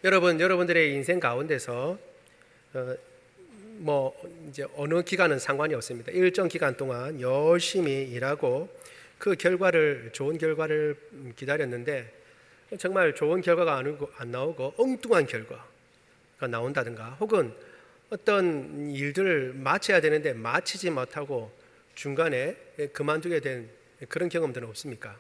여러분들의 인생 가운데서 이제 어느 기간은 상관이 없습니다. 일정 기간 동안 열심히 일하고 그 결과를, 좋은 결과를 기다렸는데 정말 좋은 결과가 안 나오고 엉뚱한 결과가 나온다든가, 혹은 어떤 일들을 마쳐야 되는데 마치지 못하고 중간에 그만두게 된 그런 경험들은 없습니까?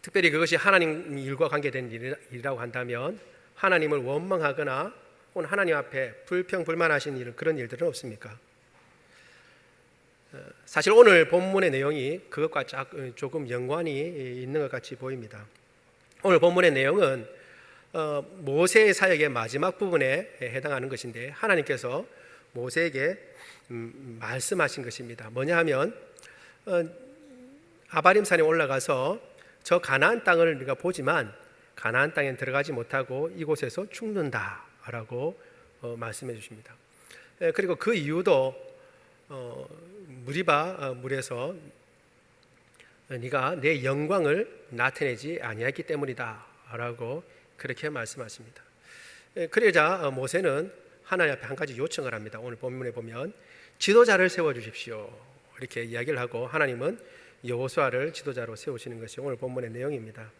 특별히 그것이 하나님 일과 관계된 일이라고 한다면 하나님을 원망하거나 혹은 하나님 앞에 불평불만하신 일, 그런 일들은 없습니까? 사실 오늘 본문의 내용이 그것과 조금 연관이 있는 것 같이 보입니다. 오늘 본문의 내용은 모세의 사역의 마지막 부분에 해당하는 것인데, 하나님께서 모세에게 말씀하신 것입니다. 뭐냐 하면 아바림산에 올라가서 저 가나안 땅을 네가 보지만 가나안 땅에 들어가지 못하고 이곳에서 죽는다라고 말씀해 주십니다. 그리고 그 이유도 무리바 물에서 네가 내 영광을 나타내지 아니했기 때문이다라고 그렇게 말씀하십니다. 그러자 모세는 하나님 앞에 한 가지 요청을 합니다. 오늘 본문에 보면 지도자를 세워주십시오 이렇게 이야기를 하고, 하나님은 여호수아를 지도자로 세우시는 것이 오늘 본문의 내용입니다.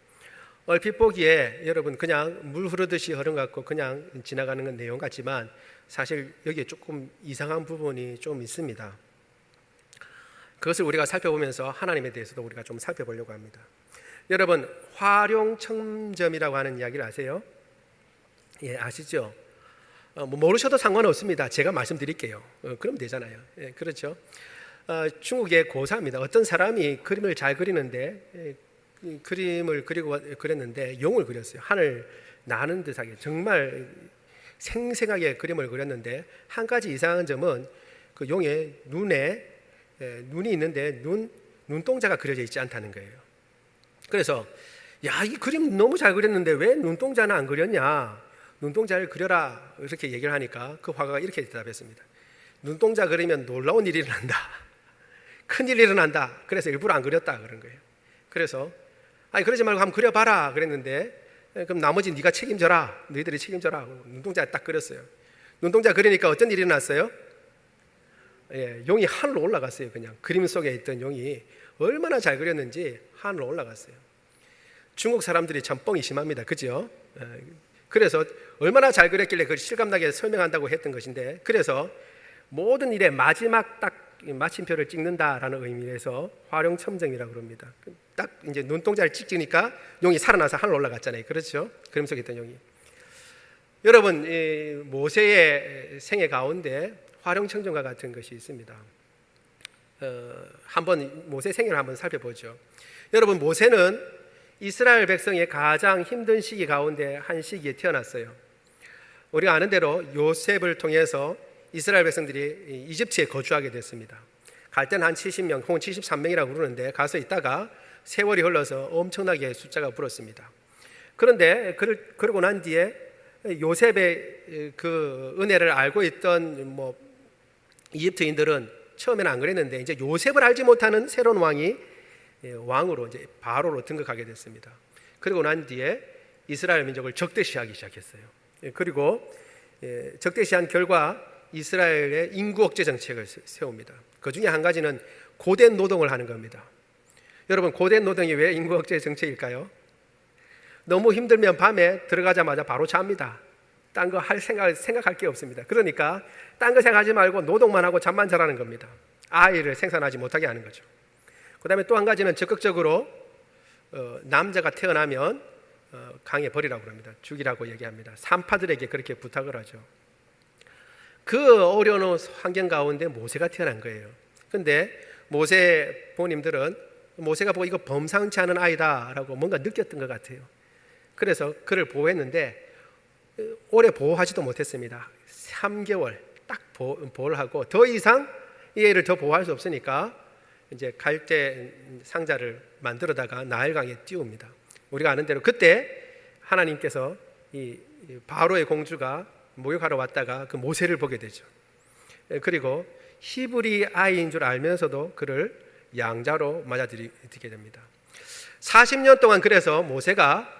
얼핏 보기에 여러분 그냥 물 흐르듯이 흐른 것 같고 그냥 지나가는 내용 같지만 사실 여기에 조금 이상한 부분이 좀 있습니다. 그것을 우리가 살펴보면서 하나님에 대해서도 우리가 좀 살펴보려고 합니다. 여러분, 화룡청점이라고 하는 이야기를 아세요? 예, 아시죠? 모르셔도 상관없습니다. 제가 말씀드릴게요. 그럼 되잖아요. 예, 그렇죠? 중국의 고사입니다. 어떤 사람이 그림을 잘 그리는데 그림을 그렸는데 용을 그렸어요. 하늘 나는 듯하게 정말 생생하게 그림을 그렸는데, 한 가지 이상한 점은 그 용의 눈에 눈이 있는데 눈동자가 그려져 있지 않다는 거예요. 그래서 이 그림 너무 잘 그렸는데 왜 눈동자는 안 그렸냐, 눈동자를 그려라 이렇게 얘기를 하니까 그 화가가 이렇게 대답했습니다. 눈동자 그리면 놀라운 일이 일어난다, 큰일이 일어난다. 그래서 일부러 안 그렸다 그런 거예요. 그래서 그러지 말고 한번 그려봐라 그랬는데, 그럼 나머지 네가 책임져라, 너희들이 책임져라. 눈동자 딱 그렸어요. 눈동자 그리니까 어떤 일이 일어났어요? 용이 하늘로 올라갔어요. 그냥 그림 속에 있던 용이 얼마나 잘 그렸는지 하늘로 올라갔어요. 중국 사람들이 참 뻥이 심합니다. 그죠? 그래서 얼마나 잘 그렸길래 그걸 실감나게 설명한다고 했던 것인데, 그래서 모든 일의 마지막 딱 마침표를 찍는다라는 의미에서 화룡첨정이라고 그럽니다. 딱 이제 눈동자를 찍으니까 용이 살아나서 하늘 올라갔잖아요. 그렇죠? 그림 속에 있던 용이. 여러분, 모세의 생애 가운데 화룡청정과 같은 것이 있습니다. 한번 모세 생애를 한번 살펴보죠. 여러분, 모세는 이스라엘 백성의 가장 힘든 시기 가운데 한 시기에 태어났어요. 우리가 아는 대로 요셉을 통해서 이스라엘 백성들이 이집트에 거주하게 됐습니다. 갈 때는 한 70명 혹은 73명이라고 부르는데, 가서 있다가 세월이 흘러서 엄청나게 숫자가 불었습니다. 그런데 그러고 난 뒤에 요셉의 그 은혜를 알고 있던 이집트인들은 처음에는 안 그랬는데, 이제 요셉을 알지 못하는 새로운 왕이 왕으로 이제 바로로 등극하게 됐습니다. 그리고 난 뒤에 이스라엘 민족을 적대시하기 시작했어요. 그리고 적대시한 결과 이스라엘의 인구 억제 정책을 세웁니다. 그 중에 한 가지는 고된 노동을 하는 겁니다. 여러분, 고된 노동이 왜 인구 억제 정책일까요? 너무 힘들면 밤에 들어가자마자 바로 잡니다. 딴 거 생각할 게 없습니다. 그러니까 딴 거 생각하지 말고 노동만 하고 잠만 자라는 겁니다. 아이를 생산하지 못하게 하는 거죠. 그 다음에 또 한 가지는 적극적으로 남자가 태어나면 강에 버리라고 합니다. 죽이라고 얘기합니다. 산파들에게 그렇게 부탁을 하죠. 그 어려운 환경 가운데 모세가 태어난 거예요. 그런데 모세 부모님들은 모세가 보고 이거 범상치 않은 아이다라고 뭔가 느꼈던 것 같아요. 그래서 그를 보호했는데 오래 보호하지도 못했습니다. 3개월 딱 보호를 하고 더 이상 이 애를 더 보호할 수 없으니까 이제 갈대 상자를 만들어다가 나일강에 띄웁니다. 우리가 아는 대로 그때 하나님께서 이 바로의 공주가 목욕하러 왔다가 그 모세를 보게 되죠. 그리고 히브리 아이인 줄 알면서도 그를 양자로 맞아들이게 됩니다. 40년 동안 그래서 모세가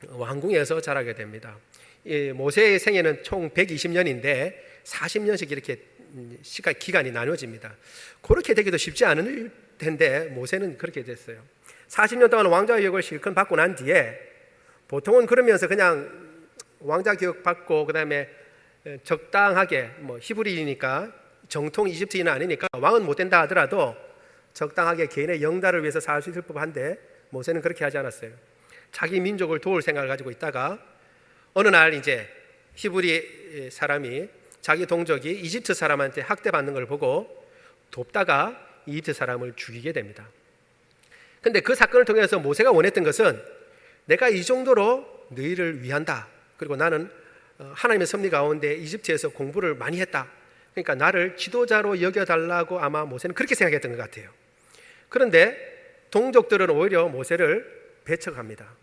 왕궁에서 자라게 됩니다. 이 모세의 생애는 총 120년인데 40년씩 이렇게 기간이 나눠집니다. 그렇게 되기도 쉽지 않을 텐데 모세는 그렇게 됐어요. 40년 동안 왕자 교육을 실컷 받고 난 뒤에 보통은 그러면서 그냥 왕자 교육 받고 그다음에 적당하게 히브리이니까 정통 이집트인은 아니니까 왕은 못 된다 하더라도 적당하게 개인의 영달을 위해서 살 수 있을 법한데 모세는 그렇게 하지 않았어요. 자기 민족을 도울 생각을 가지고 있다가 어느 날 이제 히브리 사람이 자기 동족이 이집트 사람한테 학대받는 걸 보고 돕다가 이집트 사람을 죽이게 됩니다. 근데 그 사건을 통해서 모세가 원했던 것은 내가 이 정도로 너희를 위한다. 그리고 나는 하나님의 섭리 가운데 이집트에서 공부를 많이 했다. 그러니까 나를 지도자로 여겨달라고 아마 모세는 그렇게 생각했던 것 같아요. 그런데 동족들은 오히려 모세를 배척합니다.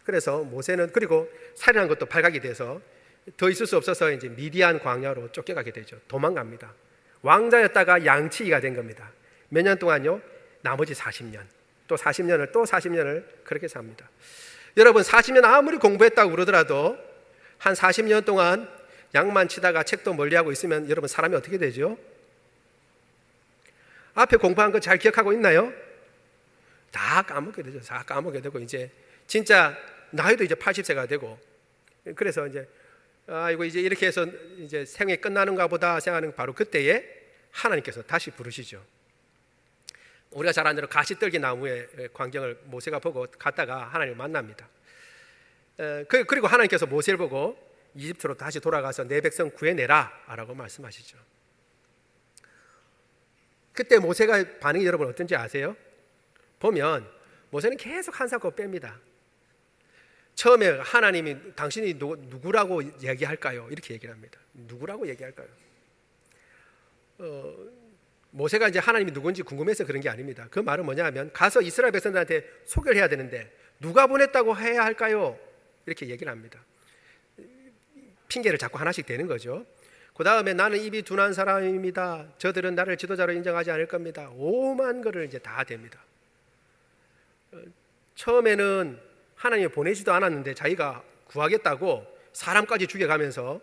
그래서 모세는 그리고 살인한 것도 발각이 돼서 더 있을 수 없어서 이제 미디안 광야로 쫓겨가게 되죠. 도망갑니다. 왕자였다가 양치기가 된 겁니다. 몇 년 동안요? 나머지 40년. 또 40년을 그렇게 삽니다. 여러분 40년 아무리 공부했다고 그러더라도 한 40년 동안 양만 치다가 책도 멀리하고 있으면 여러분 사람이 어떻게 되죠? 앞에 공부한 거 잘 기억하고 있나요? 다 까먹게 되죠. 다 까먹게 되고 이제 진짜 나이도 이제 80세가 되고 그래서 이제 이거 이제 이렇게 해서 이제 생애 끝나는가 보다 생각하는 바로 그때에 하나님께서 다시 부르시죠. 우리가 잘 아는 대로 가시떨기 나무의 광경을 모세가 보고 갔다가 하나님을 만납니다. 그리고 하나님께서 모세를 보고 이집트로 다시 돌아가서 내 백성 구해내라 라고 말씀하시죠. 그때 모세가 반응이 여러분 어떤지 아세요? 보면 모세는 계속 한사코 뺍니다. 처음에 하나님이 당신이 누구라고 얘기할까요? 이렇게 얘기를 합니다. 누구라고 얘기할까요? 모세가 이제 하나님이 누군지 궁금해서 그런 게 아닙니다. 그 말은 뭐냐 하면 가서 이스라엘 백성들한테 소개를 해야 되는데 누가 보냈다고 해야 할까요? 이렇게 얘기를 합니다. 핑계를 자꾸 하나씩 대는 거죠. 그 다음에 나는 입이 둔한 사람입니다. 저들은 나를 지도자로 인정하지 않을 겁니다. 오만 거를 이제 다 댑니다. 처음에는 하나님이 보내지도 않았는데 자기가 구하겠다고 사람까지 죽여가면서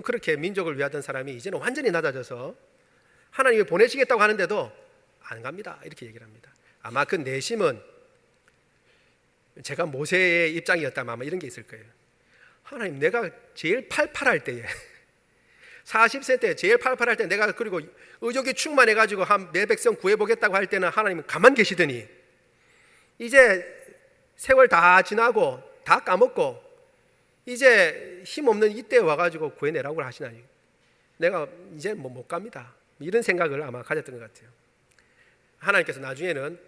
그렇게 민족을 위하던 사람이 이제는 완전히 낮아져서 하나님이 보내시겠다고 하는데도 안 갑니다. 이렇게 얘기를 합니다. 아마 그 내심은 제가 모세의 입장이었다면 아마 이런 게 있을 거예요. 하나님, 내가 제일 팔팔할 때에 40세 때 제일 팔팔할 때 내가 그리고 의욕이 충만해가지고 내 백성 구해보겠다고 할 때는 하나님은 가만 계시더니 이제 세월 다 지나고 다 까먹고 이제 힘없는 이때 와가지고 구해내라고 하시나니 내가 이제 못 갑니다. 이런 생각을 아마 가졌던 것 같아요. 하나님께서 나중에는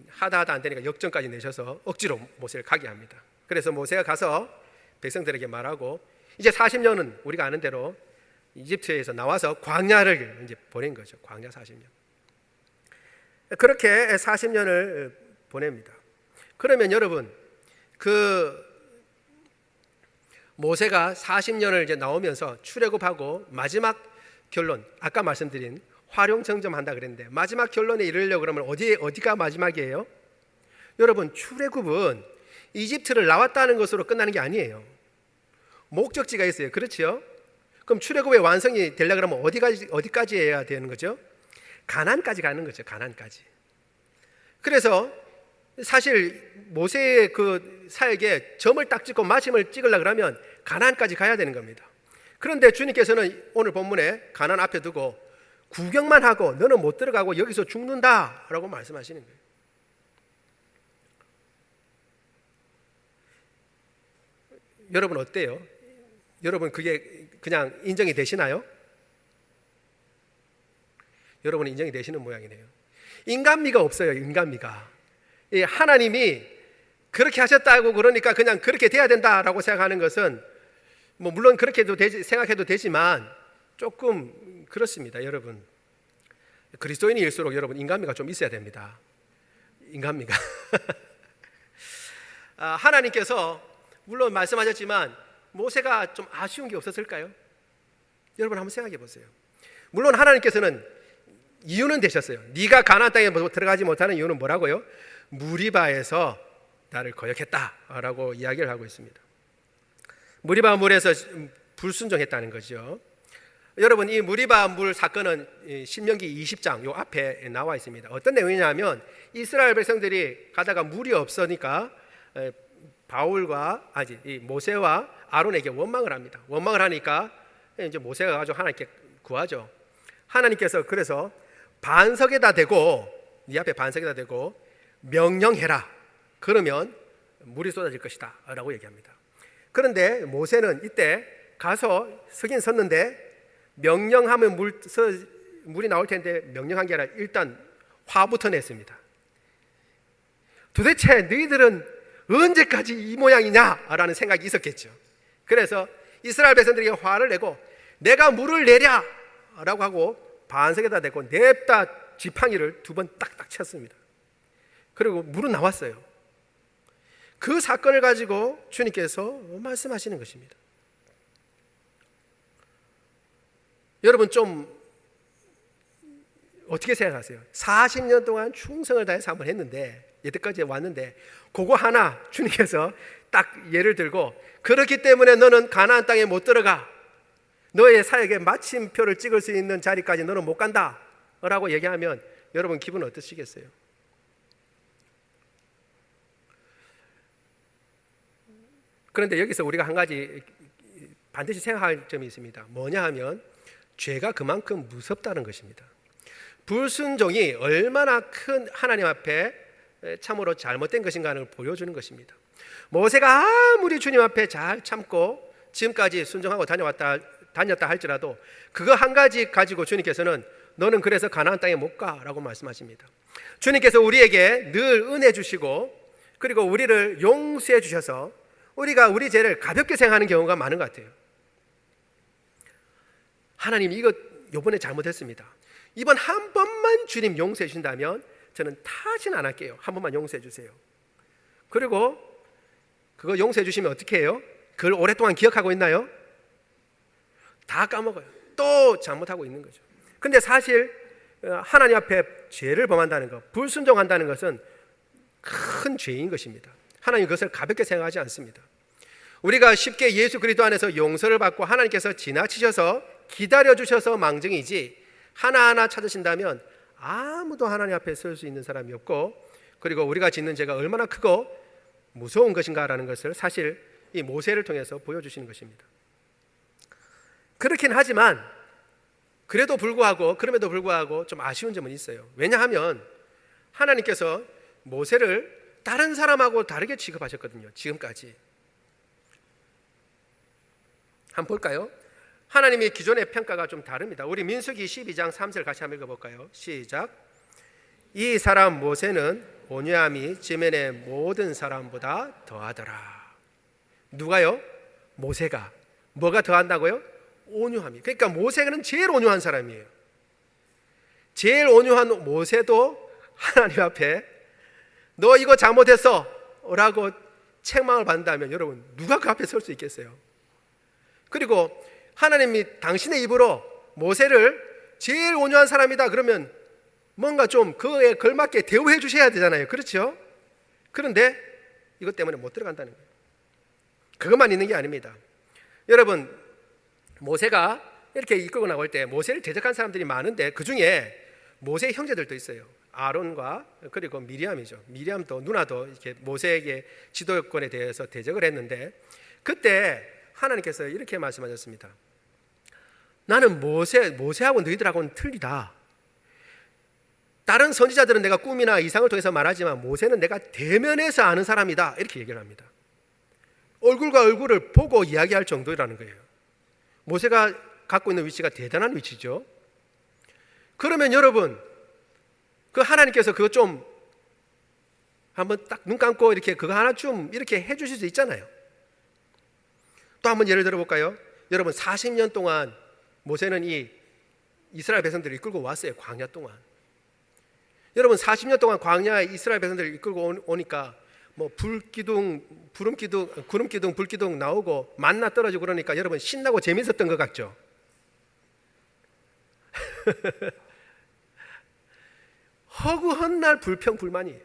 하다 안 되니까 역전까지 내셔서 억지로 모세를 가게 합니다. 그래서 모세가 가서 백성들에게 말하고 이제 40년은 우리가 아는 대로 이집트에서 나와서 광야를 이제 보낸 거죠. 광야 40년. 그렇게 40년을 보냅니다. 그러면 여러분 그 모세가 40년을 이제 나오면서 출애굽하고 마지막 결론, 아까 말씀드린 활용정점한다 그랬는데 마지막 결론에 이르려고 그러면 어디가 마지막이에요? 여러분 출애굽은 이집트를 나왔다는 것으로 끝나는 게 아니에요. 목적지가 있어요. 그렇죠? 그럼 출애굽의 완성이 되려고 그러면 어디까지 해야 되는 거죠? 가나안까지 가는 거죠. 가나안까지. 그래서 사실 모세의 그 사역에 점을 딱 찍고 마침을 찍으려고 그러면 가나안까지 가야 되는 겁니다. 그런데 주님께서는 오늘 본문에 가나안 앞에 두고 구경만 하고 너는 못 들어가고 여기서 죽는다라고 말씀하시는 거예요. 여러분 어때요? 여러분 그게 그냥 인정이 되시나요? 여러분 인정이 되시는 모양이네요. 인간미가 없어요. 인간미가. 하나님이 그렇게 하셨다고 그러니까 그냥 그렇게 돼야 된다라고 생각하는 것은 뭐 물론 그렇게도 생각해도 되지만 조금 그렇습니다. 여러분 그리스도인일수록 여러분 인간미가 좀 있어야 됩니다. 인간미가 하나님께서 물론 말씀하셨지만 모세가 좀 아쉬운 게 없었을까요? 여러분 한번 생각해 보세요. 물론 하나님께서는 이유는 되셨어요. 네가 가나안 땅에 들어가지 못하는 이유는 뭐라고요? 무리바에서 나를 거역했다라고 이야기를 하고 있습니다. 무리바 물에서 불순종했다는 거죠. 여러분, 이 무리바 물 사건은 신명기 20장 요 앞에 나와 있습니다. 어떤 내용이냐면 이스라엘 백성들이 가다가 물이 없으니까 모세와 아론에게 원망을 합니다. 원망을 하니까 이제 모세가 가지고 하나님께 구하죠. 하나님께서 그래서 반석에다 대고, 네 앞에 반석에다 대고 명령해라. 그러면 물이 쏟아질 것이다 라고 얘기합니다. 그런데 모세는 이때 가서 서긴 섰는데 명령하면 물이 나올 텐데 명령한 게 아니라 일단 화부터 냈습니다. 도대체 너희들은 언제까지 이 모양이냐 라는 생각이 있었겠죠. 그래서 이스라엘 백성들에게 화를 내고 내가 물을 내랴 라고 하고 반석에다 대고 냅다 지팡이를 2번 딱딱 쳤습니다. 그리고 물은 나왔어요. 그 사건을 가지고 주님께서 말씀하시는 것입니다. 여러분 좀 어떻게 생각하세요? 40년 동안 충성을 다해서 한번 했는데, 여태까지 왔는데 그거 하나 주님께서 딱 예를 들고 그렇기 때문에 너는 가나안 땅에 못 들어가, 너의 사역에 마침표를 찍을 수 있는 자리까지 너는 못 간다 라고 얘기하면 여러분 기분 어떠시겠어요? 그런데 여기서 우리가 한 가지 반드시 생각할 점이 있습니다. 뭐냐 하면 죄가 그만큼 무섭다는 것입니다. 불순종이 얼마나 큰 하나님 앞에 참으로 잘못된 것인가를 보여주는 것입니다. 모세가 아무리 주님 앞에 잘 참고 지금까지 순종하고 다녔다 할지라도 그거 한 가지 가지고 주님께서는 너는 그래서 가나안 땅에 못 가라고 말씀하십니다. 주님께서 우리에게 늘 은혜 주시고 그리고 우리를 용서해 주셔서 우리가 우리 죄를 가볍게 생각하는 경우가 많은 것 같아요. 하나님 이거 요번에 잘못했습니다. 이번 한 번만 주님 용서해 주신다면 저는 다시는 안 할게요. 한 번만 용서해 주세요. 그리고 그거 용서해 주시면 어떻게 해요? 그걸 오랫동안 기억하고 있나요? 다 까먹어요. 또 잘못하고 있는 거죠. 근데 사실 하나님 앞에 죄를 범한다는 것, 불순종한다는 것은 큰 죄인 것입니다. 하나님 그것을 가볍게 생각하지 않습니다. 우리가 쉽게 예수 그리스도 안에서 용서를 받고 하나님께서 지나치셔서 기다려주셔서 망정이지 하나하나 찾으신다면 아무도 하나님 앞에 설 수 있는 사람이 없고, 그리고 우리가 짓는 죄가 얼마나 크고 무서운 것인가라는 것을 사실 이 모세를 통해서 보여주시는 것입니다. 그렇긴 하지만 그럼에도 불구하고 좀 아쉬운 점은 있어요. 왜냐하면 하나님께서 모세를 다른 사람하고 다르게 취급하셨거든요. 지금까지. 한번 볼까요? 하나님의 기존의 평가가 좀 다릅니다. 우리 민수기 12장 3절 같이 한번 읽어볼까요? 시작. 이 사람 모세는 온유함이 지면의 모든 사람보다 더하더라. 누가요? 모세가. 뭐가 더한다고요? 온유함이. 그러니까 모세는 제일 온유한 사람이에요. 제일 온유한 모세도 하나님 앞에 너 이거 잘못했어 라고 책망을 받는다면 여러분 누가 그 앞에 설 수 있겠어요? 그리고 하나님이 당신의 입으로 모세를 제일 온유한 사람이다 그러면 뭔가 좀 그에 걸맞게 대우해 주셔야 되잖아요. 그렇죠? 그런데 이것 때문에 못 들어간다는 거예요. 그것만 있는 게 아닙니다. 여러분 모세가 이렇게 이끌고 나올 때 모세를 대적한 사람들이 많은데 그 중에 모세의 형제들도 있어요. 아론과 그리고 미리암이죠. 미리암도 누나도 이렇게 모세에게 지도권에 대해서 대적을 했는데 그때 하나님께서 이렇게 말씀하셨습니다. 나는 모세하고 너희들하고는 틀리다. 다른 선지자들은 내가 꿈이나 이상을 통해서 말하지만 모세는 내가 대면해서 아는 사람이다. 이렇게 얘기를 합니다. 얼굴과 얼굴을 보고 이야기할 정도라는 거예요. 모세가 갖고 있는 위치가 대단한 위치죠. 그러면 여러분 그 하나님께서 그거 좀 한번 딱 눈 감고 이렇게 그거 하나 좀 이렇게 해주실 수 있잖아요. 또 한번 예를 들어볼까요? 여러분 40년 동안 모세는 이 이스라엘 백성들을 이끌고 왔어요. 광야 동안. 여러분 40년 동안 광야에 이스라엘 백성들을 이끌고 오니까 뭐 구름 기둥, 불 기둥 나오고 만나 떨어지고 그러니까 여러분 신나고 재밌었던 것 같죠? 허구한 날 불평불만이에요.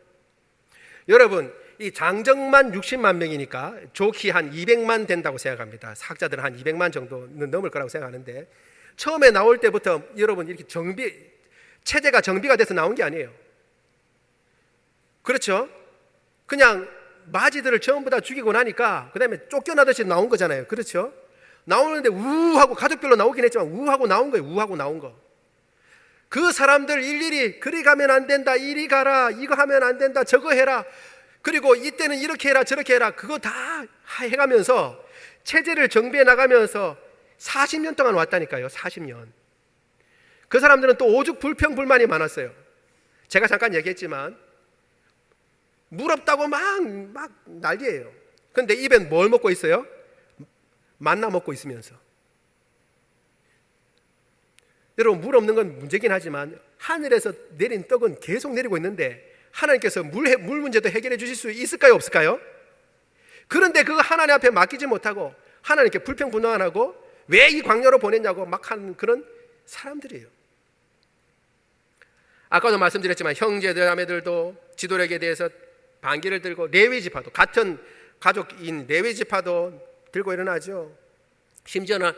여러분 이 장정만 60만 명이니까 좋기 한 200만 된다고 생각합니다. 학자들은 한 200만 정도는 넘을 거라고 생각하는데, 처음에 나올 때부터 여러분 이렇게 체제가 정비가 돼서 나온 게 아니에요. 그렇죠? 그냥 마지들을 전부 다 죽이고 나니까 그 다음에 쫓겨나듯이 나온 거잖아요. 그렇죠? 나오는데 우하고 가족별로 나오긴 했지만 우하고 나온 거예요. 우하고 나온 거. 그 사람들 일일이 그리 가면 안 된다, 이리 가라, 이거 하면 안 된다, 저거 해라, 그리고 이때는 이렇게 해라 저렇게 해라, 그거 다 해가면서 체제를 정비해 나가면서 40년 동안 왔다니까요. 40년. 그 사람들은 또 오죽 불평불만이 많았어요. 제가 잠깐 얘기했지만 물 없다고 막 난리예요. 근데 입엔 뭘 먹고 있어요? 만나 먹고 있으면서. 여러분, 물 없는 건 문제긴 하지만 하늘에서 내린 떡은 계속 내리고 있는데 하나님께서 물 문제도 해결해 주실 수 있을까요, 없을까요? 그런데 그거 하나님 앞에 맡기지 못하고 하나님께 불평불만하고 왜 이 광야로 보냈냐고 막 하는 그런 사람들이에요. 아까도 말씀드렸지만 형제들 자매들도 지도력에 대해서 반기를 들고, 레위 지파도 같은 가족인 레위 지파도 들고 일어나죠. 심지어는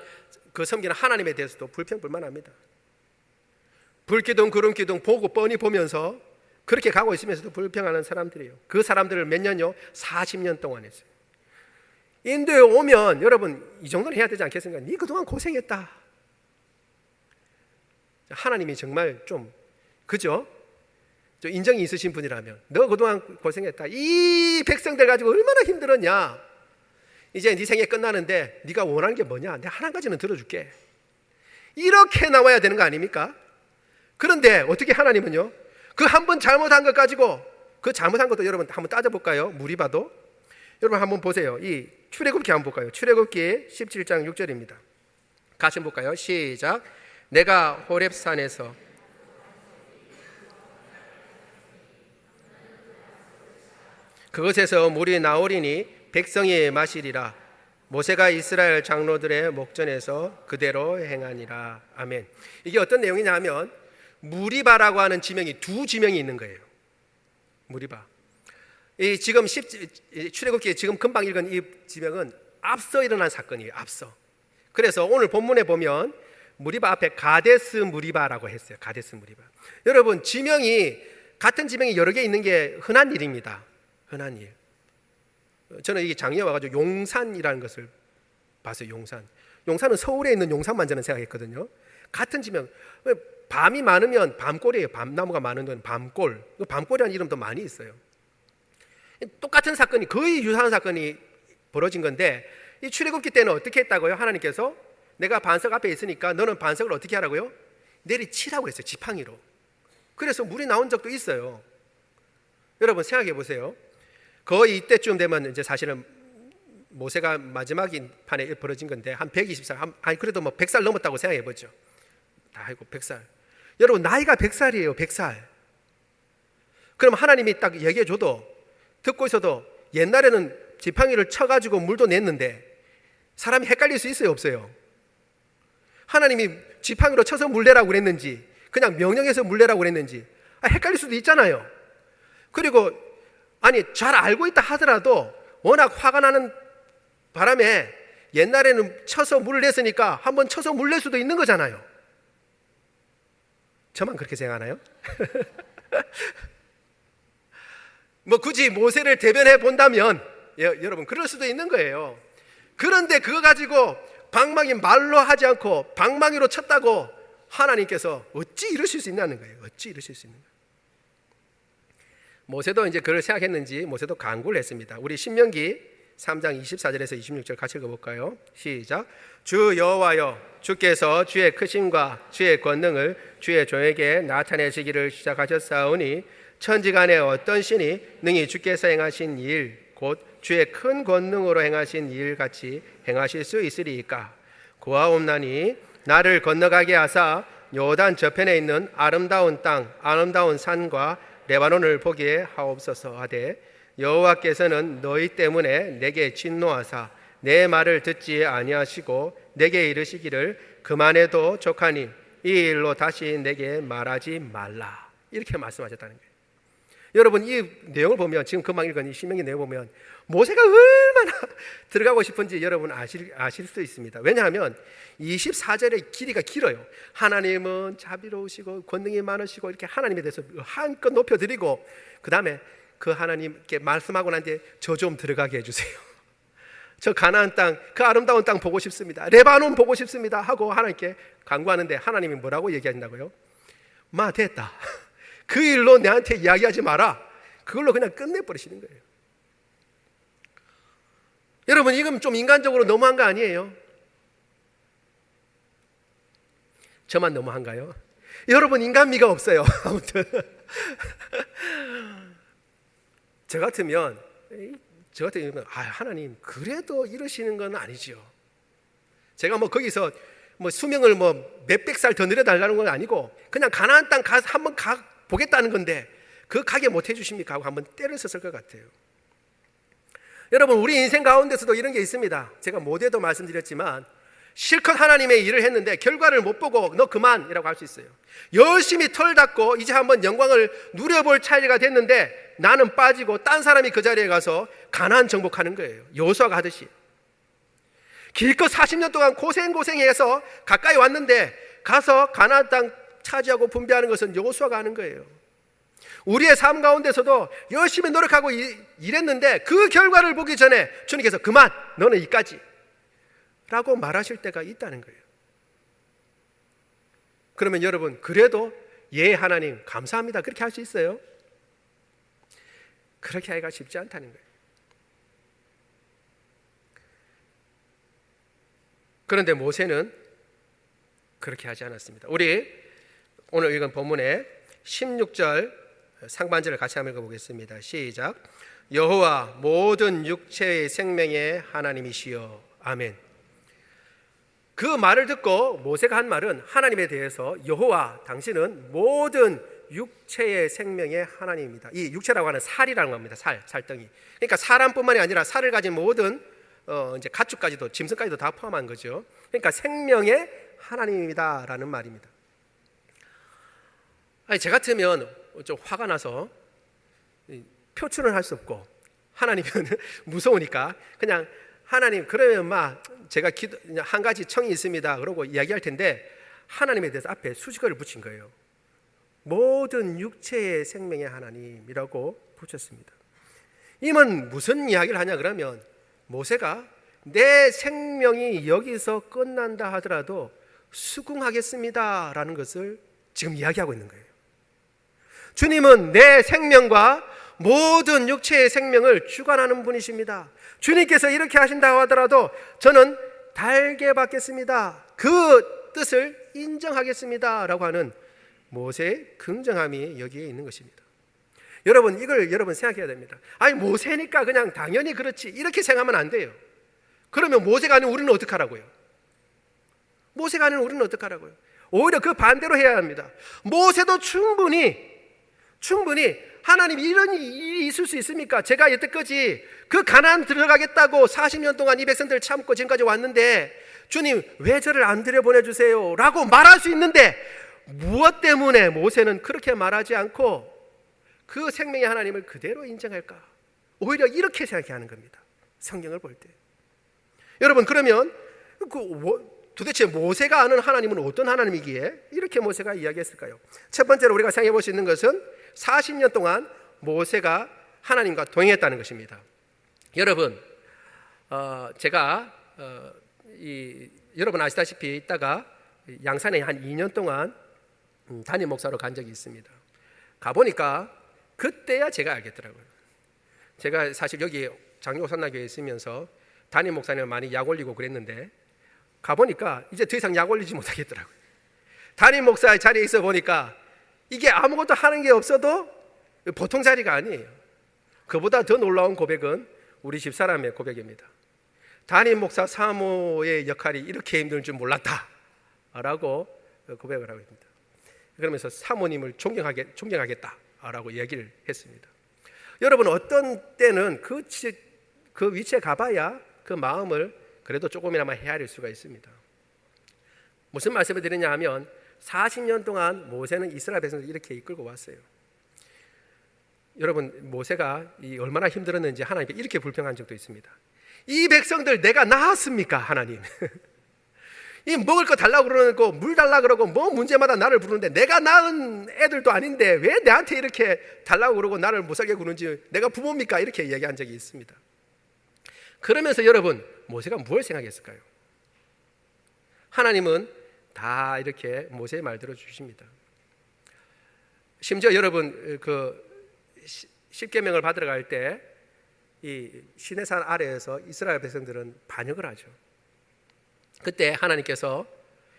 그 섬기는 하나님에 대해서도 불평불만합니다. 불기둥 구름기둥 보고 뻔히 보면서 그렇게 가고 있으면서도 불평하는 사람들이에요. 그 사람들을 몇 년요? 40년 동안 했어요. 인도에 오면 여러분 이 정도는 해야 되지 않겠습니까? 네 그동안 고생했다. 하나님이 정말 좀 그죠? 좀 인정이 있으신 분이라면 너 그동안 고생했다. 이 백성들 가지고 얼마나 힘들었냐. 이제 네 생애 끝나는데 네가 원하는 게 뭐냐? 내가 한 가지는 들어줄게. 이렇게 나와야 되는 거 아닙니까? 그런데 어떻게 하나님은요? 그 한 번 잘못한 것 가지고 그 잘못한 것도 여러분 한번 따져볼까요? 무리바도. 여러분 한번 보세요. 이 출애굽기 한번 볼까요? 출애굽기 17장 6절입니다. 같이 볼까요? 시작. 내가 호렙산에서 그것에서 물이 나오리니 백성이 마시리라. 모세가 이스라엘 장로들의 목전에서 그대로 행하니라. 아멘. 이게 어떤 내용이냐 하면 무리바라고 하는 지명이 두 지명이 있는 거예요. 무리바. 이 지금 출애굽기 지금 금방 읽은 이 지명은 앞서 일어난 사건이에요. 앞서. 그래서 오늘 본문에 보면 무리바 앞에 가데스 무리바라고 했어요. 가데스 무리바. 여러분 같은 지명이 여러 개 있는 게 흔한 일입니다. 흔한 일. 저는 이게 작년에 와가지고 용산이라는 것을 봤어요. 용산은 서울에 있는 용산만 저는 생각했거든요. 같은 지명. 밤이 많으면 밤골이에요. 밤나무가 많은 건 밤골. 밤골이라는 이름도 많이 있어요. 똑같은 사건이, 거의 유사한 사건이 벌어진 건데, 이 출애굽기 때는 어떻게 했다고요? 하나님께서 내가 반석 앞에 있으니까 너는 반석을 어떻게 하라고요? 내리치라고 했어요. 지팡이로. 그래서 물이 나온 적도 있어요. 여러분 생각해 보세요. 거의 이때쯤 되면 이제 사실은 모세가 마지막 판에 벌어진 건데 한 120살, 아니 그래도 뭐 100살 넘었다고 생각해 보죠. 아이고 100살. 여러분 나이가 100살이에요. 100살. 그럼 하나님이 딱 얘기해 줘도 듣고 있어도 옛날에는 지팡이를 쳐가지고 물도 냈는데 사람이 헷갈릴 수 있어요, 없어요? 하나님이 지팡이로 쳐서 물 내라고 그랬는지 그냥 명령해서 물 내라고 그랬는지 헷갈릴 수도 있잖아요. 그리고 아니 잘 알고 있다 하더라도 워낙 화가 나는 바람에 옛날에는 쳐서 물을 냈으니까 한번 쳐서 물 낼 수도 있는 거잖아요. 저만 그렇게 생각하나요? 뭐 굳이 모세를 대변해 본다면 여러분 그럴 수도 있는 거예요. 그런데 그거 가지고 방망이 말로 하지 않고 방망이로 쳤다고 하나님께서 어찌 이러실 수 있냐는 거예요. 어찌 이러실 수 있는 거예요. 모세도 이제 그걸 생각했는지 모세도 간구를 했습니다. 우리 신명기 3장 24절에서 26절 같이 읽어볼까요? 시작. 주 여호와여, 주께서 주의 크심과 주의 권능을 주의 종에게 나타내시기를 시작하셨사오니 천지간에 어떤 신이 능히 주께서 행하신 일 곧 주의 큰 권능으로 행하신 일 같이 행하실 수 있으리이까. 고하옵나니 나를 건너가게 하사 요단 저편에 있는 아름다운 땅 아름다운 산과 레바논을 보게 하옵소서 하되 여호와께서는 너희 때문에 내게 진노하사 내 말을 듣지 아니하시고 내게 이르시기를 그만해도 족하니 이 일로 다시 내게 말하지 말라. 이렇게 말씀하셨다는 거예요. 여러분 이 내용을 보면, 지금 금방 읽은 이 신명기 내용을 보면 모세가 얼마나 들어가고 싶은지 여러분 아실 수 있습니다. 왜냐하면 24절의 길이가 길어요. 하나님은 자비로우시고 권능이 많으시고 이렇게 하나님에 대해서 한껏 높여드리고, 그 다음에 그 하나님께 말씀하고 난 뒤에 저 좀 들어가게 해주세요. 저 가나안 땅, 그 아름다운 땅 보고 싶습니다. 레바논 보고 싶습니다 하고 하나님께 간구하는데 하나님이 뭐라고 얘기한다고요? 마 됐다. 그 일로 내한테 이야기하지 마라. 그걸로 그냥 끝내버리시는 거예요. 여러분 이건 좀 인간적으로 너무한 거 아니에요? 저만 너무한가요? 여러분 인간미가 없어요. 아무튼 저 같으면 하나님 그래도 이러시는 건 아니죠. 제가 거기서 수명을 몇백 살 더 늘려달라는 건 아니고 그냥 가나안 땅 가서 한번 보겠다는 건데 그 가게 못 해주십니까 하고 한번 때를 썼을 것 같아요. 여러분 우리 인생 가운데서도 이런 게 있습니다. 제가 모두에도 말씀드렸지만 실컷 하나님의 일을 했는데 결과를 못 보고 너 그만이라고 할 수 있어요. 열심히 털 닦고 이제 한번 영광을 누려볼 차례가 됐는데 나는 빠지고 딴 사람이 그 자리에 가서 가나안 정복하는 거예요. 여호수아가 하듯이 길껏 40년 동안 고생해서 가까이 왔는데 가서 가나안 땅 차지하고 분배하는 것은 여호수아가 하는 거예요. 우리의 삶 가운데서도 열심히 노력하고 일했는데 그 결과를 보기 전에 주님께서 그만 너는 이까지 라고 말하실 때가 있다는 거예요. 그러면 여러분 그래도 예 하나님 감사합니다 그렇게 할 수 있어요? 그렇게 하기가 쉽지 않다는 거예요. 그런데 모세는 그렇게 하지 않았습니다. 우리 오늘 읽은 본문의 16절 상반절을 같이 한번 읽어보겠습니다. 시작. 여호와 모든 육체의 생명의 하나님이시여 아멘. 그 말을 듣고 모세가 한 말은 하나님에 대해서 여호와 당신은 모든 육체의 생명의 하나님입니다. 이 육체라고 하는 살이라는 겁니다. 살덩이. 그러니까 사람뿐만이 아니라 살을 가진 모든 이제 가축까지도 짐승까지도 다 포함한 거죠. 그러니까 생명의 하나님입니다라는 말입니다. 아니 제 같으면 좀 화가 나서 표출은 할 수 없고 하나님은 무서우니까 그냥 하나님 그러면 제가 한 가지 청이 있습니다 그러고 이야기할 텐데 하나님에 대해서 앞에 수식어를 붙인 거예요. 모든 육체의 생명의 하나님이라고 붙였습니다. 이는 무슨 이야기를 하냐 그러면 모세가 내 생명이 여기서 끝난다 하더라도 수긍하겠습니다 라는 것을 지금 이야기하고 있는 거예요. 주님은 내 생명과 모든 육체의 생명을 주관하는 분이십니다. 주님께서 이렇게 하신다고 하더라도 저는 달게 받겠습니다. 그 뜻을 인정하겠습니다 라고 하는 모세의 긍정함이 여기에 있는 것입니다. 여러분 이걸 여러분 생각해야 됩니다. 아니 모세니까 그냥 당연히 그렇지 이렇게 생각하면 안 돼요. 그러면 모세가 아닌 우리는 어떡하라고요? 모세가 아닌 우리는 어떡하라고요? 오히려 그 반대로 해야 합니다. 모세도 충분히 하나님 이런 일이 있을 수 있습니까? 제가 여태까지 그 가나안 들어가겠다고 40년 동안 이 백성들을 참고 지금까지 왔는데 주님 왜 저를 안 들여보내주세요 라고 말할 수 있는데 무엇 때문에 모세는 그렇게 말하지 않고 그 생명의 하나님을 그대로 인정할까? 오히려 이렇게 생각해야 하는 겁니다. 성경을 볼 때. 여러분 그러면 도대체 모세가 아는 하나님은 어떤 하나님이기에 이렇게 모세가 이야기했을까요? 첫 번째로 우리가 생각해 볼 수 있는 것은 40년 동안 모세가 하나님과 동행했다는 것입니다. 여러분 제가 여러분 아시다시피 있다가 양산에 한 2년 동안 담임 목사로 간 적이 있습니다. 가보니까 그때야 제가 알겠더라고요. 제가 사실 여기 장로산나교에 있으면서 담임 목사님 많이 약 올리고 그랬는데 가보니까 이제 더 이상 약 올리지 못하겠더라고요. 담임 목사의 자리에 있어 보니까 이게 아무것도 하는 게 없어도 보통 자리가 아니에요. 그보다 더 놀라운 고백은 우리 집사람의 고백입니다. 담임 목사 사모의 역할이 이렇게 힘든 줄 몰랐다 라고 고백을 하고 있습니다. 그러면서 사모님을 존경하겠다라고 얘기를 했습니다. 여러분 어떤 때는 그 위치에 가봐야 그 마음을 그래도 조금이나마 헤아릴 수가 있습니다. 무슨 말씀을 드리냐 하면 40년 동안 모세는 이스라엘 백성을 이렇게 이끌고 왔어요. 여러분 모세가 얼마나 힘들었는지 하나님께 이렇게 불평한 적도 있습니다. 이 백성들 내가 낳았습니까 하나님? 이 먹을 거 달라고 그러고 물 달라고 그러고 뭐 문제마다 나를 부르는데 내가 낳은 애들도 아닌데 왜 내한테 이렇게 달라고 그러고 나를 못 살게 구는지 내가 부모입니까? 이렇게 얘기한 적이 있습니다. 그러면서 여러분 모세가 뭘 생각했을까요? 하나님은 다 이렇게 모세의 말 들어주십니다. 심지어 여러분 십계명을 받으러 갈 때 이 시내산 아래에서 이스라엘 백성들은 반역을 하죠. 그때 하나님께서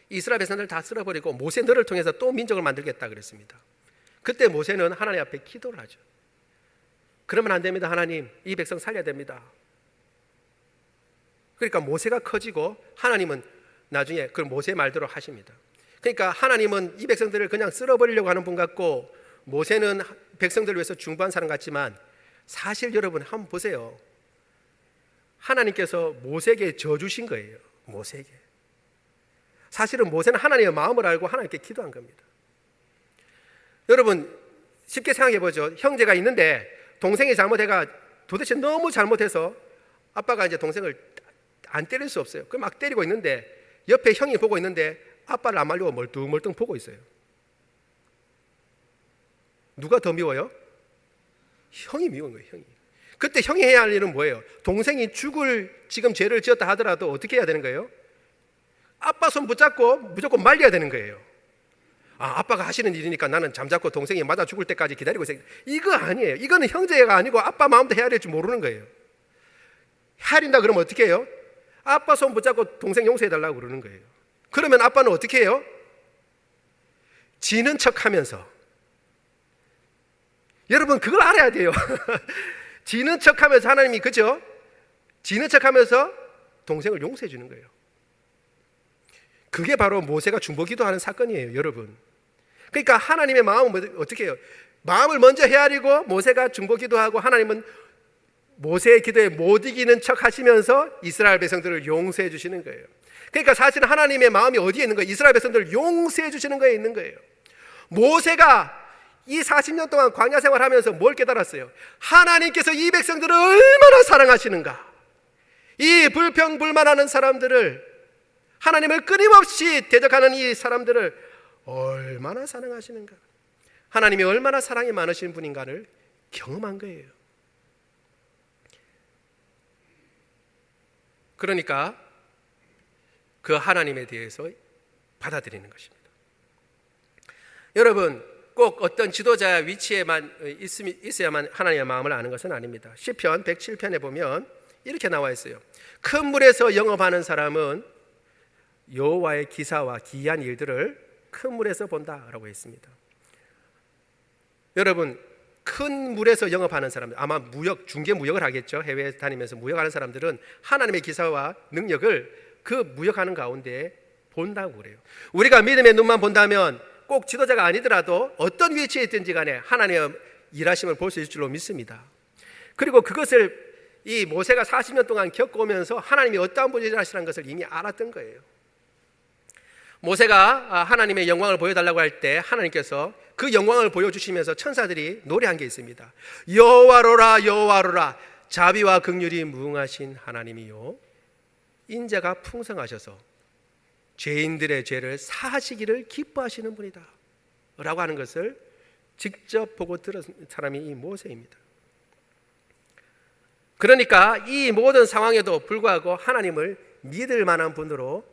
이스라엘 백성들을 다 쓸어버리고 모세 너를 통해서 또 민족을 만들겠다 그랬습니다. 그때 모세는 하나님 앞에 기도를 하죠. 그러면 안 됩니다. 하나님 이 백성 살려야 됩니다. 그러니까 모세가 커지고 하나님은 나중에 그 모세의 말대로 하십니다. 그러니까 하나님은 이 백성들을 그냥 쓸어버리려고 하는 분 같고 모세는 백성들을 위해서 중보한 사람 같지만 사실 여러분 한번 보세요. 하나님께서 모세에게 져주신 거예요. 모세에게. 사실은 모세는 하나님의 마음을 알고 하나님께 기도한 겁니다. 여러분 쉽게 생각해 보죠. 형제가 있는데 동생이 잘못해가 도대체 너무 잘못해서 아빠가 이제 동생을 안 때릴 수 없어요. 그럼 막 때리고 있는데 옆에 형이 보고 있는데 아빠를 안 말리고 멀뚱멀뚱 보고 있어요. 누가 더 미워요? 형이 미운 거예요. 형이. 그때 형이 해야 할 일은 뭐예요? 동생이 죽을 지금 죄를 지었다 하더라도 어떻게 해야 되는 거예요? 아빠 손 붙잡고 무조건 말려야 되는 거예요. 아빠가 하시는 일이니까 나는 잠자코 동생이 맞아 죽을 때까지 기다리고 있어요. 이거 아니에요. 이거는 형제가 아니고 아빠 마음대로 해야 될 줄 모르는 거예요. 헤아린다 그러면 어떻게 해요? 아빠 손 붙잡고 동생 용서해달라고 그러는 거예요. 그러면 아빠는 어떻게 해요? 지는 척하면서. 여러분 그걸 알아야 돼요. 지는 척하면서 하나님이 그죠? 지는 척하면서 동생을 용서해 주는 거예요. 그게 바로 모세가 중보기도하는 사건이에요, 여러분. 그러니까 하나님의 마음은 어떻게 해요? 마음을 먼저 헤아리고 모세가 중보기도하고 하나님은 모세의 기도에 못 이기는 척 하시면서 이스라엘 백성들을 용서해 주시는 거예요. 그러니까 사실 하나님의 마음이 어디에 있는 거예요? 이스라엘 백성들을 용서해 주시는 거에 있는 거예요. 모세가 이 40년 동안 광야 생활하면서 뭘 깨달았어요? 하나님께서 이 백성들을 얼마나 사랑하시는가. 이 불평불만하는 사람들을, 하나님을 끊임없이 대적하는 이 사람들을 얼마나 사랑하시는가. 하나님이 얼마나 사랑이 많으신 분인가를 경험한 거예요. 그러니까 그 하나님에 대해서 받아들이는 것입니다. 여러분 꼭 어떤 지도자 위치에만 있어야만 하나님의 마음을 아는 것은 아닙니다. 시편 107편에 보면 이렇게 나와 있어요. 큰 물에서 영업하는 사람은 여호와의 기사와 기이한 일들을 큰 물에서 본다라고 했습니다. 여러분 큰 물에서 영업하는 사람들, 아마 중개 무역을 하겠죠. 해외에 다니면서 무역하는 사람들은 하나님의 기사와 능력을 그 무역하는 가운데 본다고 그래요. 우리가 믿음의 눈만 본다면 꼭 지도자가 아니더라도 어떤 위치에 있든지 간에 하나님의 일하심을 볼 수 있을 줄로 믿습니다. 그리고 그것을 이 모세가 40년 동안 겪어오면서 하나님이 어떠한 분이라 하시는 것을 이미 알았던 거예요. 모세가 하나님의 영광을 보여달라고 할 때 하나님께서 그 영광을 보여주시면서 천사들이 노래한 게 있습니다. 여호와로라 여호와로라 자비와 긍휼이 무궁하신 하나님이요 인자가 풍성하셔서 죄인들의 죄를 사하시기를 기뻐하시는 분이다 라고 하는 것을 직접 보고 들은 사람이 이 모세입니다. 그러니까 이 모든 상황에도 불구하고 하나님을 믿을 만한 분으로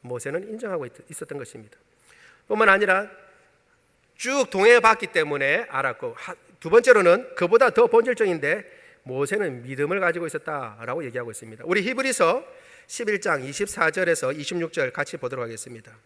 모세는 인정하고 있었던 것입니다. 뿐만 아니라 쭉 동행해봤기 때문에 알았고, 두 번째로는 그보다 더 본질적인데 모세는 믿음을 가지고 있었다라고 얘기하고 있습니다. 우리 히브리서 11장 24절에서 26절 같이 보도록 하겠습니다.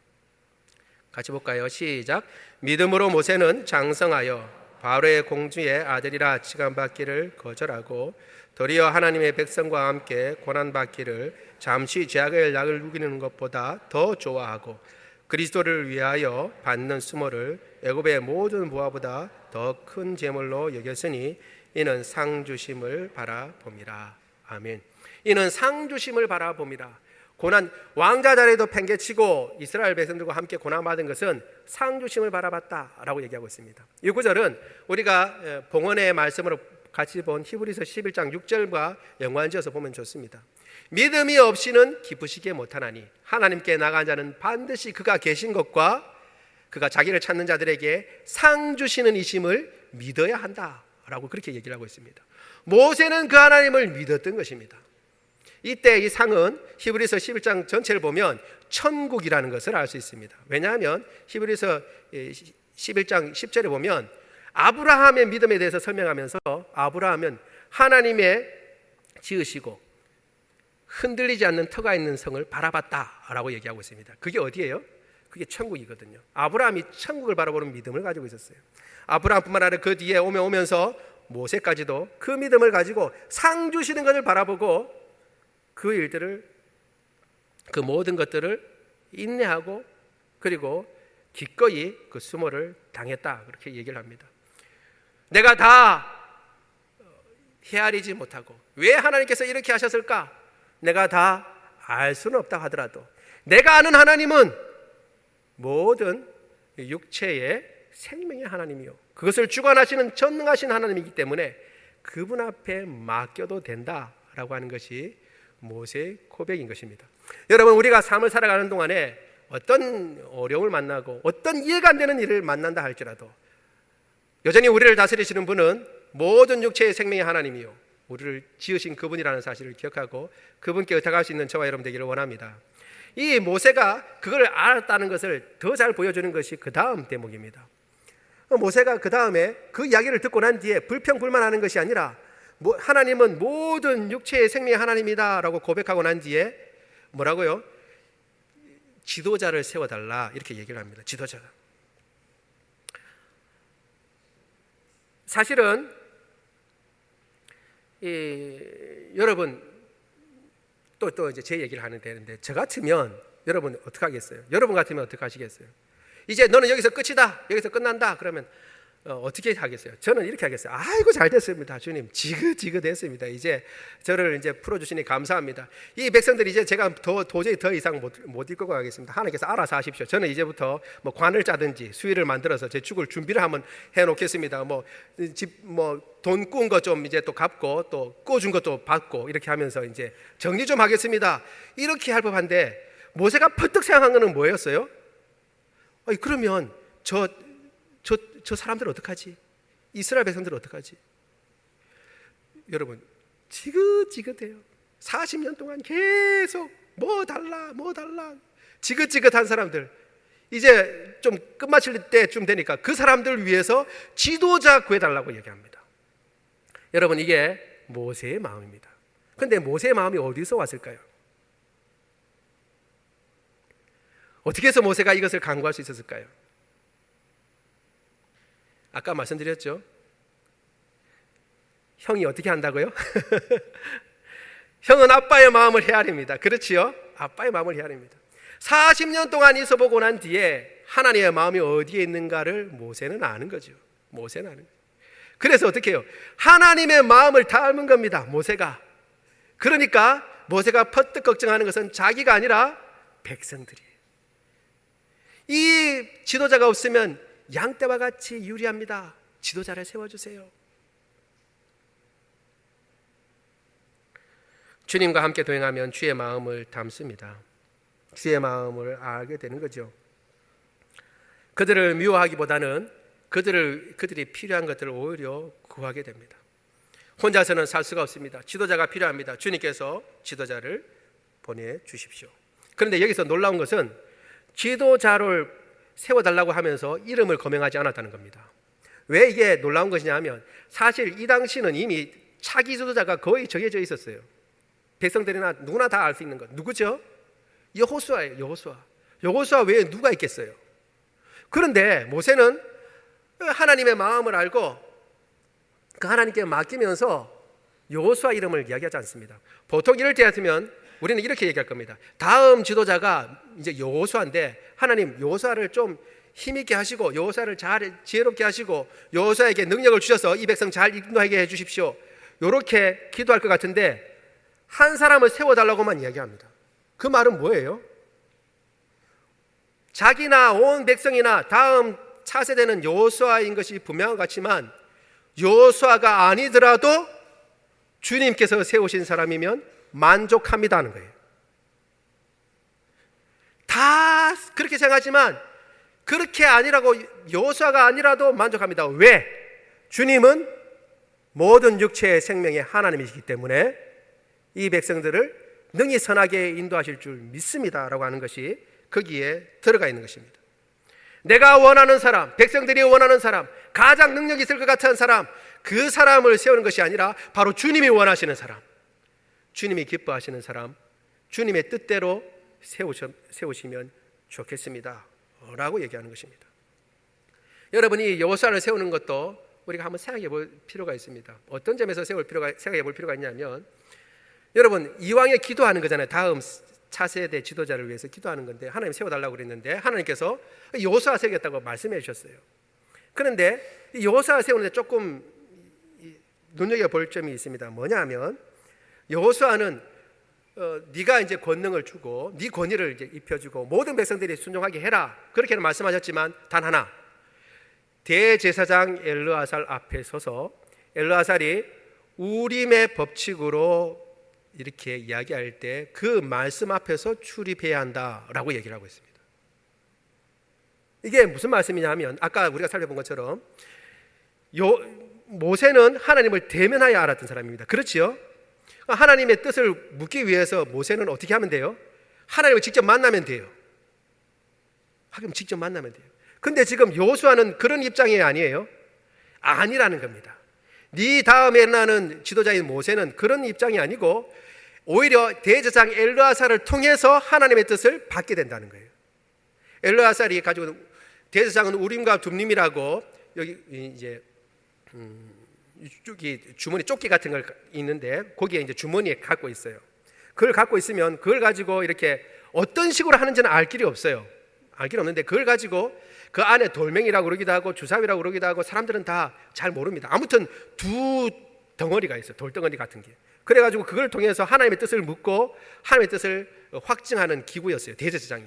같이 볼까요? 시작. 믿음으로 모세는 장성하여 바로의 공주의 아들이라 취급받기를 거절하고 도리어 하나님의 백성과 함께 고난받기를 잠시 죄악의 낙을 누기는 것보다 더 좋아하고 그리스도를 위하여 받는 수모를 애굽의 모든 부하보다 더 큰 재물로 여겼으니 이는 상 주심을 바라봅니다. 아멘. 이는 상 주심을 바라봅니다. 고난, 왕자 자리에도 팽개치고 이스라엘 백성들과 함께 고난받은 것은 상 주심을 바라봤다라고 얘기하고 있습니다. 이 구절은 우리가 봉헌의 말씀으로 같이 본 히브리서 11장 6절과 연관지어서 보면 좋습니다. 믿음이 없이는 기쁘시게 못하나니 하나님께 나간 자는 반드시 그가 계신 것과 그가 자기를 찾는 자들에게 상 주시는 이심을 믿어야 한다라고 그렇게 얘기를 하고 있습니다. 모세는 그 하나님을 믿었던 것입니다. 이때 이 상은 히브리서 11장 전체를 보면 천국이라는 것을 알 수 있습니다. 왜냐하면 히브리서 11장 10절에 보면 아브라함의 믿음에 대해서 설명하면서 아브라함은 하나님의 지으시고 흔들리지 않는 터가 있는 성을 바라봤다라고 얘기하고 있습니다. 그게 어디예요? 그게 천국이거든요. 아브라함이 천국을 바라보는 믿음을 가지고 있었어요. 아브라함뿐만 아니라 그 뒤에 오면서 모세까지도 그 믿음을 가지고 상 주시는 것을 바라보고 그 일들을, 그 모든 것들을 인내하고 그리고 기꺼이 그 수모를 당했다, 그렇게 얘기를 합니다. 내가 다 헤아리지 못하고 왜 하나님께서 이렇게 하셨을까? 내가 다 알 수는 없다 하더라도 내가 아는 하나님은 모든 육체의 생명의 하나님이요, 그것을 주관하시는 전능하신 하나님이기 때문에 그분 앞에 맡겨도 된다라고 하는 것이 모세의 고백인 것입니다. 여러분, 우리가 삶을 살아가는 동안에 어떤 어려움을 만나고 어떤 이해가 안 되는 일을 만난다 할지라도 여전히 우리를 다스리시는 분은 모든 육체의 생명의 하나님이요, 우리를 지으신 그분이라는 사실을 기억하고 그분께 의탁할 수 있는 저와 여러분 되기를 원합니다. 이 모세가 그걸 알았다는 것을 더 잘 보여주는 것이 그 다음 대목입니다. 모세가 그 다음에 그 이야기를 듣고 난 뒤에 불평불만하는 것이 아니라 하나님은 모든 육체의 생명의 하나님이다 라고 고백하고 난 뒤에 뭐라고요? 지도자를 세워달라, 이렇게 얘기를 합니다. 지도자. 사실은 여러분 또 이제 제 얘기를 하면 되는데, 저 같으면 여러분 어떻게 하겠어요? 여러분 같으면 어떻게 하시겠어요? 이제 너는 여기서 끝이다, 여기서 끝난다 그러면 어떻게 하겠어요? 저는 이렇게 하겠어요. 아이고 잘 됐습니다, 주님. 지긋지긋했습니다. 이제 저를 이제 풀어주시니 감사합니다. 이 백성들이 이제 제가 도저히 더 이상 못 이끌고 가겠습니다. 하나님께서 알아서 하십시오. 저는 이제부터 뭐 관을 짜든지 수위를 만들어서 제 죽을 준비를 한번 해놓겠습니다. 돈 꾸은 거 좀 이제 또 갚고 또 꾸어준 것도 받고 이렇게 하면서 이제 정리 좀 하겠습니다. 이렇게 할 법한데 모세가 퍼뜩 생각한 거는 뭐였어요? 그러면 저 사람들 어떡하지? 이스라엘 백성들 어떡하지? 여러분, 지긋지긋해요. 40년 동안 계속 뭐 달라 지긋지긋한 사람들, 이제 좀 끝마칠 때쯤 되니까 그 사람들을 위해서 지도자 구해달라고 얘기합니다. 여러분, 이게 모세의 마음입니다. 그런데 모세의 마음이 어디서 왔을까요? 어떻게 해서 모세가 이것을 간구할 수 있었을까요? 아까 말씀드렸죠. 형이 어떻게 한다고요? 형은 아빠의 마음을 헤아립니다. 그렇지요? 아빠의 마음을 헤아립니다. 40년 동안 있어보고 난 뒤에 하나님의 마음이 어디에 있는가를 모세는 아는 거죠. 모세는 아는 거죠. 그래서 어떻게 해요? 하나님의 마음을 닮은 겁니다, 모세가. 그러니까 모세가 퍼뜩 걱정하는 것은 자기가 아니라 백성들이에요. 이 지도자가 없으면 양떼와 같이 유리합니다. 지도자를 세워주세요. 주님과 함께 동행하면 주의 마음을 담습니다. 주의 마음을 알게 되는 거죠. 그들을 미워하기보다는 그들이 필요한 것들을 오히려 구하게 됩니다. 혼자서는 살 수가 없습니다. 지도자가 필요합니다. 주님께서 지도자를 보내주십시오. 그런데 여기서 놀라운 것은 지도자를 세워달라고 하면서 이름을 거명하지 않았다는 겁니다. 왜 이게 놀라운 것이냐 하면 사실 이 당시는 이미 차기 지도자가 거의 정해져 있었어요. 백성들이나 누구나 다 알 수 있는 것. 누구죠? 여호수아예요. 여호수아 외에 누가 있겠어요? 그런데 모세는 하나님의 마음을 알고 그 하나님께 맡기면서 여호수아 이름을 이야기하지 않습니다. 보통 이럴 때 같으면 우리는 이렇게 얘기할 겁니다. 다음 지도자가 이제 여호수아인데 하나님 여호수아를 좀 힘있게 하시고 여호수아를 잘 지혜롭게 하시고 여호수아에게 능력을 주셔서 이 백성 잘 인도하게 해주십시오. 이렇게 기도할 것 같은데 한 사람을 세워달라고만 이야기합니다. 그 말은 뭐예요? 자기나 온 백성이나 다음 차세대는 여호수아인 것이 분명한 것 같지만 여호수아가 아니더라도 주님께서 세우신 사람이면 만족합니다 하는 거예요. 다 그렇게 생각하지만 그렇게 아니라고, 여호수아가 아니라도 만족합니다. 왜? 주님은 모든 육체의 생명의 하나님이시기 때문에 이 백성들을 능히 선하게 인도하실 줄 믿습니다 라고 하는 것이 거기에 들어가 있는 것입니다. 내가 원하는 사람, 백성들이 원하는 사람, 가장 능력이 있을 것 같은 사람, 그 사람을 세우는 것이 아니라 바로 주님이 원하시는 사람, 주님이 기뻐하시는 사람, 주님의 뜻대로 세우시면 좋겠습니다 라고 얘기하는 것입니다. 여러분이 여호수아를 세우는 것도 우리가 한번 생각해 볼 필요가 있습니다. 어떤 점에서 생각해 볼 필요가 있냐면, 여러분 이왕에 기도하는 거잖아요. 다음 차세대 지도자를 위해서 기도하는 건데 하나님 세워달라고 그랬는데 하나님께서 여호수아 세우겠다고 말씀해 주셨어요. 그런데 여호수아 세우는데 조금 눈여겨볼 점이 있습니다. 뭐냐 하면, 여호수아는 네가 이제 권능을 주고 네 권위를 이제 입혀주고 모든 백성들이 순종하게 해라 그렇게는 말씀하셨지만, 단 하나, 대제사장 엘르아살 앞에 서서 엘르아살이 우림의 법칙으로 이렇게 이야기할 때 그 말씀 앞에서 출입해야 한다라고 얘기를 하고 있습니다. 이게 무슨 말씀이냐 하면, 아까 우리가 살펴본 것처럼 모세는 하나님을 대면하여 알았던 사람입니다. 그렇지요? 하나님의 뜻을 묻기 위해서 모세는 어떻게 하면 돼요? 하나님을 직접 만나면 돼요. 하나님 직접 만나면 돼요. 근데 지금 여호수아는 그런 입장이 아니에요. 아니라는 겁니다. 네 다음에 나는 지도자인 모세는 그런 입장이 아니고 오히려 대제사장 엘르아살을 통해서 하나님의 뜻을 받게 된다는 거예요. 엘르아살이 가지고, 대제사장은 우림과 둠림이라고 여기 이제 주머니 조끼 같은 걸 있는데 거기에 이제 주머니에 갖고 있어요. 그걸 갖고 있으면 그걸 가지고 이렇게 어떤 식으로 하는지는 알 길이 없어요. 알 길이 없는데 그걸 가지고 그 안에 돌멩이라고 그러기도 하고 주사위라고 그러기도 하고 사람들은 다 잘 모릅니다. 아무튼 두 덩어리가 있어요. 돌덩어리 같은 게. 그래가지고 그걸 통해서 하나님의 뜻을 묻고 하나님의 뜻을 확증하는 기구였어요, 대제사장이.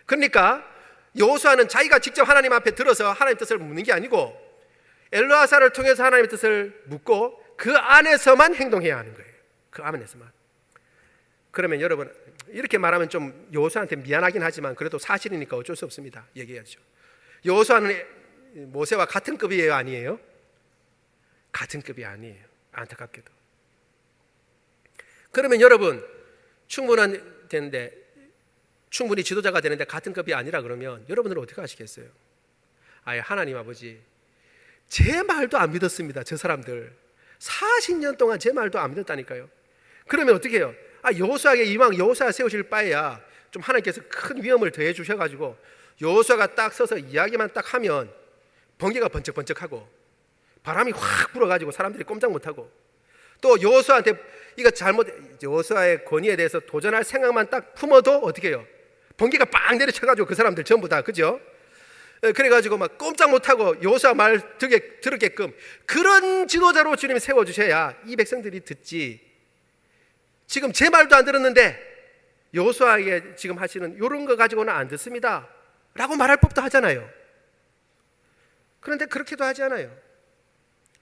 그러니까 여호수아는 자기가 직접 하나님 앞에 들어서 하나님의 뜻을 묻는 게 아니고 엘르아살을 통해서 하나님의 뜻을 묻고 그 안에서만 행동해야 하는 거예요. 그 안에서만. 그러면 여러분, 이렇게 말하면 좀 여호수아한테 미안하긴 하지만 그래도 사실이니까 어쩔 수 없습니다. 얘기해야죠. 여호수아는 모세와 같은 급이에요, 아니에요? 같은 급이 아니에요. 안타깝게도. 그러면 여러분, 충분히 지도자가 되는데 같은 급이 아니라 그러면 여러분들은 어떻게 하시겠어요? 아예 하나님 아버지, 제 말도 안 믿었습니다. 저 사람들 40년 동안 제 말도 안 믿었다니까요. 그러면 어떻게 해요? 여호수아에게 이왕 여호수아 세우실 바에야 좀 하나님께서 큰 위험을 더해 주셔가지고 여호수아가 딱 서서 이야기만 딱 하면 번개가 번쩍번쩍하고 바람이 확 불어가지고 사람들이 꼼짝 못하고, 또 여호수아한테 이거 여호수아의 권위에 대해서 도전할 생각만 딱 품어도 어떻게 해요? 번개가 빵 내려쳐가지고 그 사람들 전부 다, 그죠? 그래가지고 막 꼼짝 못하고 여호수아 말 들으게끔 그런 지도자로 주님이 세워주셔야 이 백성들이 듣지. 지금 제 말도 안 들었는데 여호수아에게 지금 하시는 이런 거 가지고는 안 듣습니다 라고 말할 법도 하잖아요. 그런데 그렇게도 하지 않아요.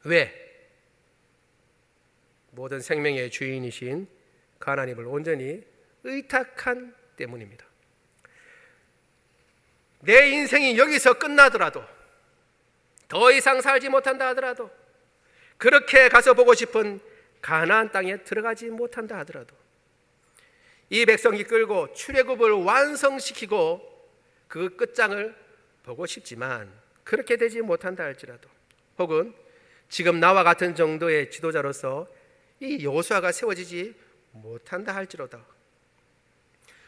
왜? 모든 생명의 주인이신 하나님을 온전히 의탁한 때문입니다. 내 인생이 여기서 끝나더라도, 더 이상 살지 못한다 하더라도, 그렇게 가서 보고 싶은 가나안 땅에 들어가지 못한다 하더라도, 이 백성이 끌고 출애굽을 완성시키고 그 끝장을 보고 싶지만 그렇게 되지 못한다 할지라도, 혹은 지금 나와 같은 정도의 지도자로서 이 여호수아가 세워지지 못한다 할지로다,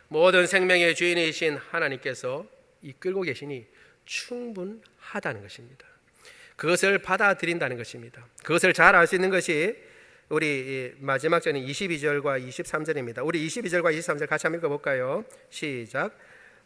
모든 생명의 주인이신 하나님께서 이끌고 계시니 충분하다는 것입니다. 그것을 받아들인다는 것입니다. 그것을 잘 알 수 있는 것이 우리 마지막 절인 22절과 23절입니다. 우리 22절과 23절 같이 한번 읽어볼까요? 시작.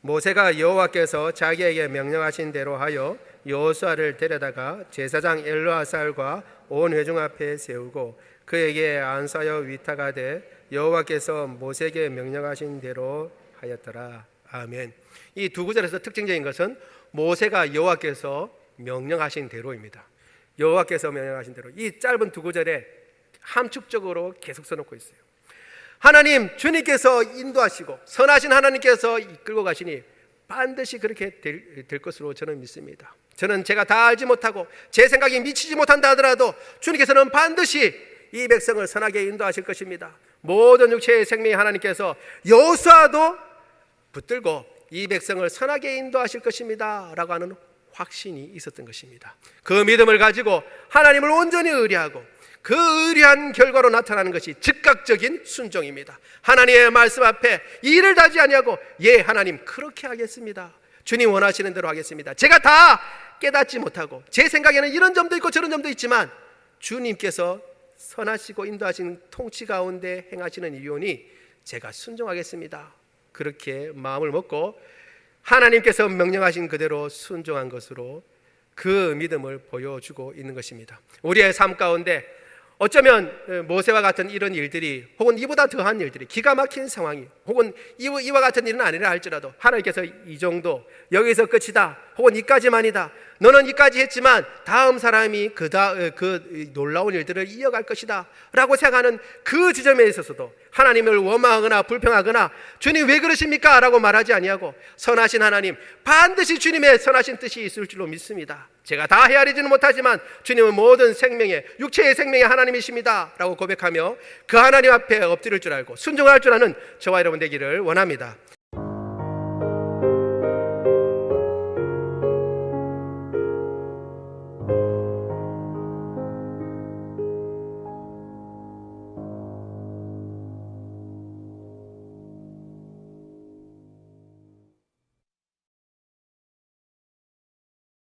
모세가 여호와께서 자기에게 명령하신 대로 하여 여호수아를 데려다가 제사장 엘르아살과 온 회중 앞에 세우고 그에게 안사여 위탁하되 여호와께서 모세에게 명령하신 대로 하였더라. 아멘. 이 두 구절에서 특징적인 것은 모세가 여호와께서 명령하신 대로입니다. 여호와께서 명령하신 대로. 이 짧은 두 구절에 함축적으로 계속 써놓고 있어요. 하나님, 주님께서 인도하시고 선하신 하나님께서 이끌고 가시니 반드시 그렇게 될 것으로 저는 믿습니다. 저는 제가 다 알지 못하고 제 생각이 미치지 못한다 하더라도 주님께서는 반드시 이 백성을 선하게 인도하실 것입니다. 모든 육체의 생명의 하나님께서 여호수아도 붙들고 이 백성을 선하게 인도하실 것입니다 라고 하는 확신이 있었던 것입니다. 그 믿음을 가지고 하나님을 온전히 의뢰하고 그 의뢰한 결과로 나타나는 것이 즉각적인 순종입니다. 하나님의 말씀 앞에 이를 다지 아니하고 예 하나님 그렇게 하겠습니다. 주님 원하시는 대로 하겠습니다. 제가 다 깨닫지 못하고 제 생각에는 이런 점도 있고 저런 점도 있지만 주님께서 선하시고 인도하시는 통치 가운데 행하시는 일이오니 제가 순종하겠습니다. 그렇게 마음을 먹고 하나님께서 명령하신 그대로 순종한 것으로 그 믿음을 보여주고 있는 것입니다. 우리의 삶 가운데 어쩌면 모세와 같은 이런 일들이 혹은 이보다 더한 일들이 기가 막힌 상황이 혹은 이와 같은 일은 아니라 할지라도 하나님께서 이 정도 여기서 끝이다 혹은 이까지만이다 너는 이까지 했지만 다음 사람이 그 놀라운 일들을 이어갈 것이다 라고 생각하는 그 지점에 있어서도 하나님을 원망하거나 불평하거나 주님 왜 그러십니까? 라고 말하지 아니하고 선하신 하나님 반드시 주님의 선하신 뜻이 있을 줄로 믿습니다. 제가 다 헤아리지는 못하지만 주님은 모든 생명의 육체의 생명의 하나님이십니다 라고 고백하며 그 하나님 앞에 엎드릴 줄 알고 순종할 줄 아는 저와 여러분 되기를 원합니다.